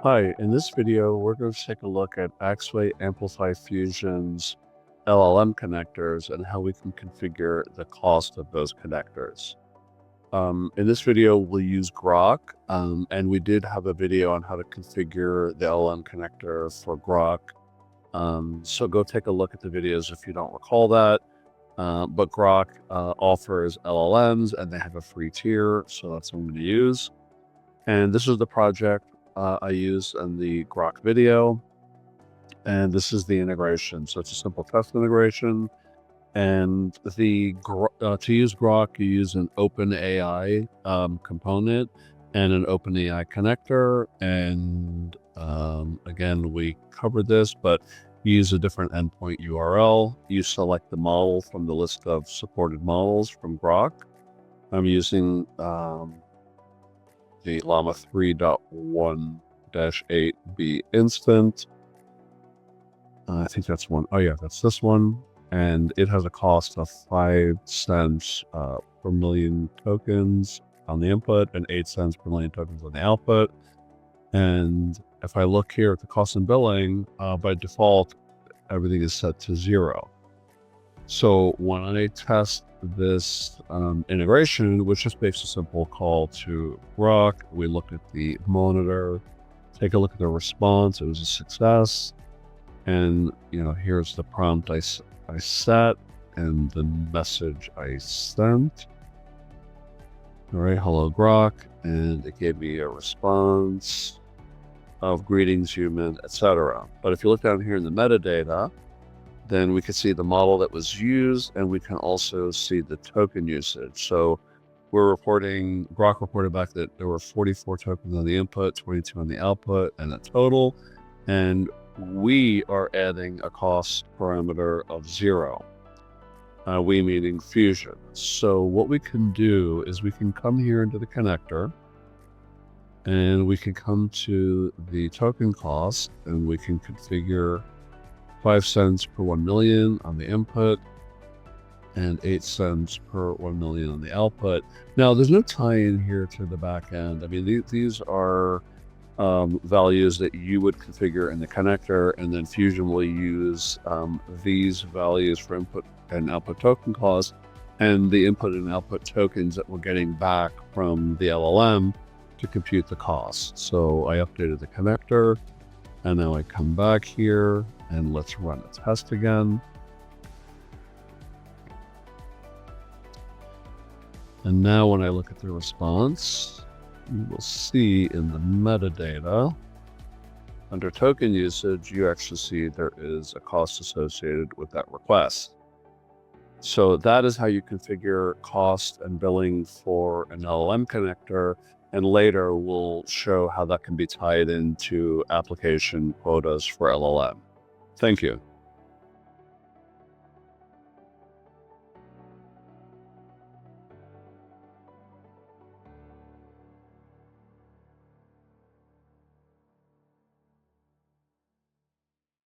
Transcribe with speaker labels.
Speaker 1: Hi, in this video, we're going to take a look at Axway Amplify Fusion's LLM connectors and how we can configure the cost of those connectors. In this video, we'll use Groq, and we did have a video on how to configure the LLM connector for Groq. So go take a look at the videos if you don't recall that. But Groq offers LLMs and they have a free tier, so that's what I'm going to use. And this is the project I used in the Groq video, and this is the integration. So it's a simple test integration, and to use Groq, you use an OpenAI component and an OpenAI connector. And again, we covered this, but you use a different endpoint URL. You select the model from the list of supported models from Groq. I'm using the Llama 3.1-8B instant. I think that's one. Oh yeah, that's this one. And it has a cost of 5 cents per million tokens on the input and 8 cents per million tokens on the output. And if I look here at the cost and billing, by default, everything is set to 0. So when I test this integration, which just makes a simple call to Groq, we look at the monitor, take a look at the response. It was a success. And, here's the prompt I set and the message I sent. All right, hello Groq. And it gave me a response of greetings human, etc. But if you look down here in the metadata, then we can see the model that was used, and we can also see the token usage. So Groq reported back that there were 44 tokens on the input, 22 on the output, and a total. And we are adding a cost parameter of 0. We meaning Fusion. So what we can do is we can come here into the connector, and we can come to the token cost, and we can configure 5 cents per 1 million on the input and 8 cents per 1 million on the output. Now, there's no tie-in here to the back end. I mean, these are values that you would configure in the connector, and then Fusion will use these values for input and output token cost and the input and output tokens that we're getting back from the LLM to compute the cost. So I updated the connector, and now I come back here and let's run a test again. And now when I look at the response, you will see in the metadata, under token usage, you actually see there is a cost associated with that request. So that is how you configure cost and billing for an LLM connector. And later we'll show how that can be tied into application quotas for LLM. Thank you.